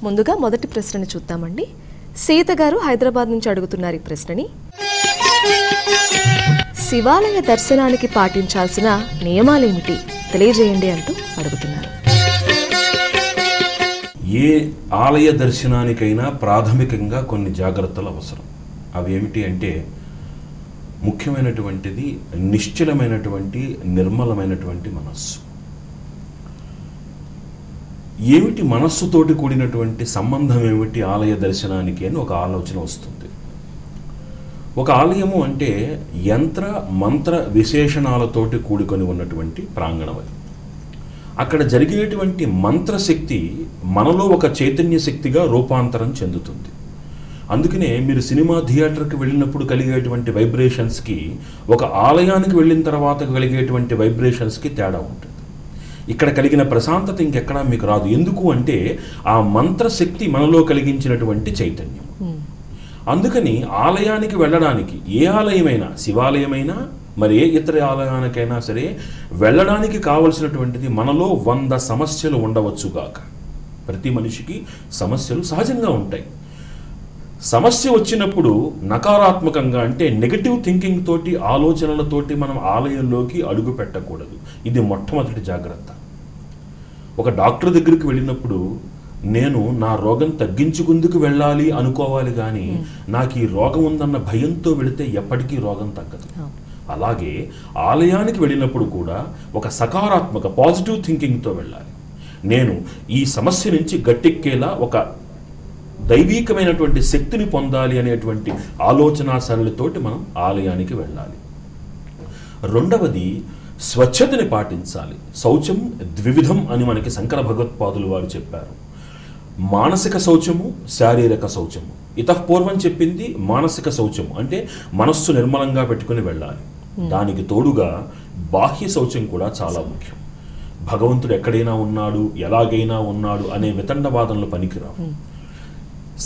ముందుగా మొదటి ప్రశ్నని చూద్దామండి. సీత గారు హైదరాబాద్ నుంచి అడుగుతున్నారు ఈ ప్రశ్నని. శివాలయ దర్శనానికి పాటించాల్సిన నియమాలేమిటి తెలియజేయండి అంటూ అడుగుతున్నారు. ఏ ఆలయ దర్శనానికైనా ప్రాథమికంగా కొన్ని జాగ్రత్తలు అవసరం. అవి ఏమిటి అంటే, ముఖ్యమైనటువంటిది నిశ్చలమైనటువంటి నిర్మలమైనటువంటి మనస్సు. ఏమిటి మనస్సుతోటి కూడినటువంటి సంబంధం ఏమిటి ఆలయ దర్శనానికి అని ఒక ఆలోచన వస్తుంది. ఒక ఆలయము అంటే యంత్ర మంత్ర విశేషణాలతోటి కూడుకొని ఉన్నటువంటి ప్రాంగణం. అది అక్కడ జరిగేటువంటి మంత్రశక్తి మనలో ఒక చైతన్య శక్తిగా రూపాంతరం చెందుతుంది. అందుకనే మీరు సినిమా థియేటర్కి వెళ్ళినప్పుడు కలిగేటువంటి వైబ్రేషన్స్కి, ఒక ఆలయానికి వెళ్ళిన తర్వాత కలిగేటువంటి వైబ్రేషన్స్కి తేడా ఉంటుంది. ఇక్కడ కలిగిన ప్రశాంతత ఇంకెక్కడా మీకు రాదు. ఎందుకు అంటే ఆ మంత్రశక్తి మనలో కలిగించినటువంటి చైతన్యం. అందుకని ఆలయానికి వెళ్ళడానికి, ఏ ఆలయమైనా, శివాలయమైనా మరి ఏ ఇతర ఆలయానికైనా సరే వెళ్ళడానికి కావలసినటువంటిది, మనలో 100 సమస్యలు ఉండవచ్చుగాక. ప్రతి మనిషికి సమస్యలు సహజంగా ఉంటాయి. సమస్య వచ్చినప్పుడు నకారాత్మకంగా అంటే నెగటివ్ థింకింగ్ తోటి, ఆలోచనలతోటి మనం ఆలయంలోకి అడుగు పెట్టకూడదు. ఇది మొట్టమొదటి జాగ్రత్త. ఒక డాక్టర్ దగ్గరికి వెళ్ళినప్పుడు నేను నా రోగం తగ్గించుకుందుకు వెళ్ళాలి అనుకోవాలి, కానీ నాకు ఈ రోగం ఉందన్న భయంతో వెళితే ఎప్పటికీ రోగం తగ్గదు. అలాగే ఆలయానికి వెళ్ళినప్పుడు కూడా ఒక సకారాత్మక పాజిటివ్ థింకింగ్తో వెళ్ళాలి. నేను ఈ సమస్య నుంచి గట్టెక్కేలా ఒక దైవీకమైనటువంటి శక్తిని పొందాలి అనేటువంటి ఆలోచన సరళితోటి మనం ఆలయానికి వెళ్ళాలి. రెండవది, స్వచ్ఛతని పాటించాలి. శౌచం ద్వివిధం అని మనకి శంకర భగవత్పాదులు వారు చెప్పారు. మానసిక శౌచము, శారీరక శౌచము. ఇతఃపూర్వం చెప్పింది మానసిక శౌచము అంటే మనస్సు నిర్మలంగా పెట్టుకుని వెళ్ళాలి. దానికి తోడుగా బాహ్య శౌచం కూడా చాలా ముఖ్యం. భగవంతుడు ఎక్కడైనా ఉన్నాడు, ఎలాగైనా ఉన్నాడు అనే వితండవాదనలు పనికిరావు.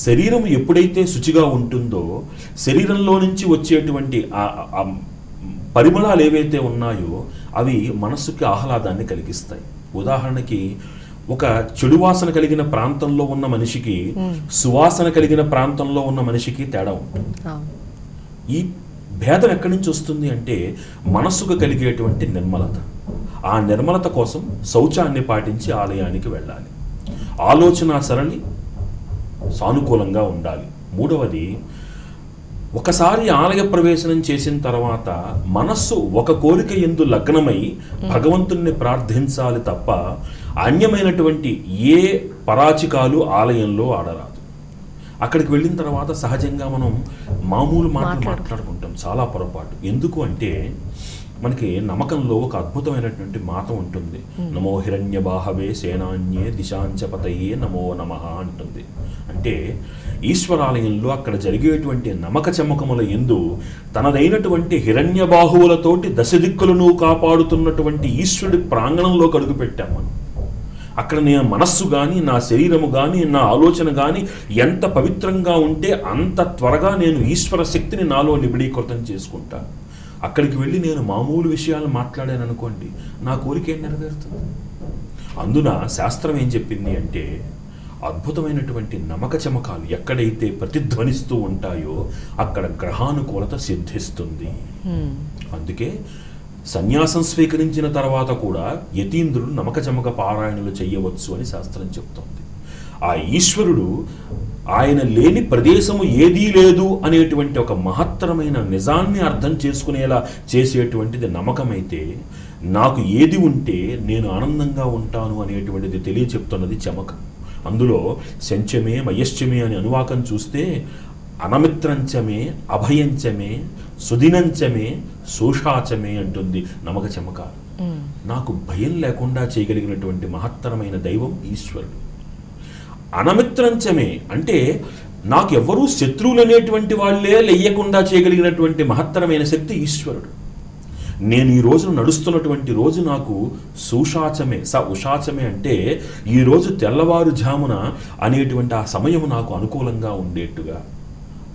శరీరం ఎప్పుడైతే శుచిగా ఉంటుందో, శరీరంలో నుంచి వచ్చేటువంటి పరిమళాలు ఏవైతే ఉన్నాయో అవి మనస్సుకి ఆహ్లాదాన్ని కలిగిస్తాయి. ఉదాహరణకి, ఒక చెడు వాసన కలిగిన ప్రాంతంలో ఉన్న మనిషికి, సువాసన కలిగిన ప్రాంతంలో ఉన్న మనిషికి తేడా ఉంటుంది. ఈ భేదం ఎక్కడి నుంచి వస్తుంది అంటే మనస్సుకు కలిగేటువంటి నిర్మలత. ఆ నిర్మలత కోసం శౌచాన్ని పాటించి ఆలయానికి వెళ్ళాలి. ఆలోచన సరళి సానుకూలంగా ఉండాలి. మూడవది, ఒకసారి ఆలయ ప్రవేశనం చేసిన తర్వాత మనస్సు ఒక కోరిక యందు లగ్నమై భగవంతుణ్ణి ప్రార్థించాలి తప్ప అన్యమైనటువంటి ఏ పరాచికాలు ఆలయంలో ఆడరాదు. అక్కడికి వెళ్ళిన తర్వాత సహజంగా మనం మామూలు మాటలు మాట్లాడుకుంటాం, చాలా పొరపాటు. ఎందుకు అంటే మనకి నమ్మకంలో ఒక అద్భుతమైనటువంటి మాట ఉంటుంది. నమో హిరణ్య బాహవే సేనాన్యే దిశాంచపతయే నమో నమః అంటుంది. అంటే ఈశ్వరాలయంలో అక్కడ జరిగేటువంటి నమక చమకముల యందు తనదైనటువంటి హిరణ్య బాహువులతోటి దశదిక్కులను కాపాడుతున్నటువంటి ఈశ్వరుడి ప్రాంగణంలోకి అడుగు పెట్టాం మనం. అక్కడ నేను మనస్సు కానీ, నా శరీరము కానీ, నా ఆలోచన కానీ ఎంత పవిత్రంగా ఉంటే అంత త్వరగా నేను ఈశ్వర శక్తిని నాలో నిబిడీకృతం చేసుకుంటాను. అక్కడికి వెళ్ళి నేను మామూలు విషయాలు మాట్లాడాను అనుకోండి, నా కోరిక ఏం నెరవేరుతుంది? అందున శాస్త్రం ఏం చెప్పింది అంటే, అద్భుతమైనటువంటి నమక చమకాలు ఎక్కడైతే ప్రతిధ్వనిస్తూ ఉంటాయో అక్కడ గ్రహానుకూలత సిద్ధిస్తుంది. అందుకే సన్యాసం స్వీకరించిన తర్వాత కూడా యతీంద్రులు నమక చమక పారాయణలు చేయవచ్చు అని శాస్త్రం చెప్తోంది. ఆ ఈశ్వరుడు ఆయన లేని ప్రదేశము ఏదీ లేదు అనేటువంటి ఒక మహత్తరమైన నిజాన్ని అర్థం చేసుకునేలా చేసేటువంటిది నమ్మకమైతే, నాకు ఏది ఉంటే నేను ఆనందంగా ఉంటాను అనేటువంటిది తెలియచెప్తున్నది చమకం. అందులో శంచమే మయశ్చమే అని అనువాకం చూస్తే అనమిత్రంచమే, అభయంచమే, సుదినంచమే, శోషాచమే అంటుంది నమక చమకాలు. నాకు భయం లేకుండా చేయగలిగినటువంటి మహత్తరమైన దైవం ఈశ్వరుడు. అనమిత్రంచమే అంటే నాకు ఎవ్వరూ శత్రువులు అనేటువంటి వాళ్ళే లెయ్యకుండా చేయగలిగినటువంటి మహత్తరమైన శక్తి ఈశ్వరుడు. నేను ఈ రోజున నడుస్తున్నటువంటి రోజు నాకు సుషాచమే, ఉషాచమే అంటే ఈరోజు తెల్లవారుజామున అనేటువంటి ఆ సమయం నాకు అనుకూలంగా ఉండేట్టుగా.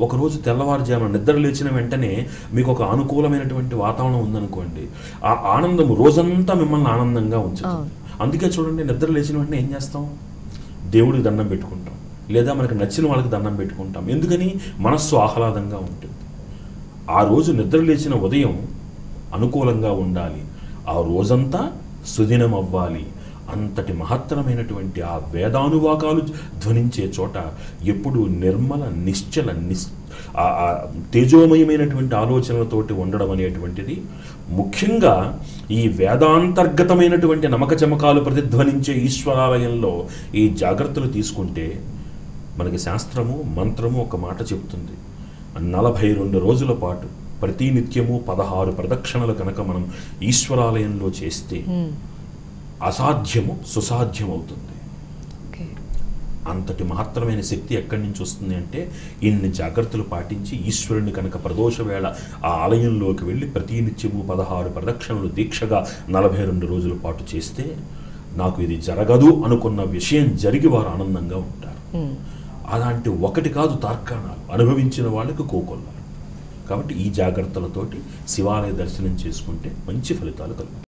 ఒకరోజు తెల్లవారుజామున నిద్ర లేచిన వెంటనే మీకు ఒక అనుకూలమైనటువంటి వాతావరణం ఉందనుకోండి, ఆ ఆనందము రోజంతా మిమ్మల్ని ఆనందంగా ఉంచుతుంది. అందుకే చూడండి, నిద్ర లేచిన వెంటనే ఏం చేస్తాం? దేవుడికి దండం పెట్టుకుంటాం. లేదా మనకు నచ్చిన వాళ్ళకి దండం పెట్టుకుంటాం. ఎందుకని? మనస్సు ఆహ్లాదంగా ఉంటుంది. ఆ రోజు నిద్ర లేచిన ఉదయం అనుకూలంగా ఉండాలి, ఆ రోజంతా సుదినం అవ్వాలి. అంతటి మహత్తరమైనటువంటి ఆ వేదానువాకాలు ధ్వనించే చోట ఎప్పుడు నిర్మల నిశ్చల తేజోమయమైనటువంటి ఆలోచనలతోటి ఉండడం అనేటువంటిది, ముఖ్యంగా ఈ వేదాంతర్గతమైనటువంటి నమక చమకాలు ప్రతిధ్వనించే ఈశ్వరాలయంలో ఈ జాగ్రత్తలు తీసుకుంటే మనకి శాస్త్రము మంత్రము ఒక మాట చెప్తుంది. 42 రోజుల పాటు ప్రతి నిత్యము 16 ప్రదక్షిణలు కనుక మనం ఈశ్వరాలయంలో చేస్తే అసాధ్యము సుసాధ్యం అవుతుంది. అంతటి మహత్తరమైన శక్తి ఎక్కడి నుంచి వస్తుంది అంటే, ఇన్ని జాగ్రత్తలు పాటించి ఈశ్వరుని కనుక ప్రదోష వేళ ఆ ఆలయంలోకి వెళ్ళి ప్రతి నిత్యము 16 ప్రదక్షిణలు దీక్షగా 42 రోజుల పాటు చేస్తే, నాకు ఇది జరగదు అనుకున్న విషయం జరిగి వారు ఆనందంగా ఉంటారు. అలాంటి ఒకటి కాదు తార్కాణాలు, అనుభవించిన వాళ్ళకి కోకొల్లారు. కాబట్టి ఈ జాగ్రత్తలతోటి శివాలయ దర్శనం చేసుకుంటే మంచి ఫలితాలు కలుగుతాయి.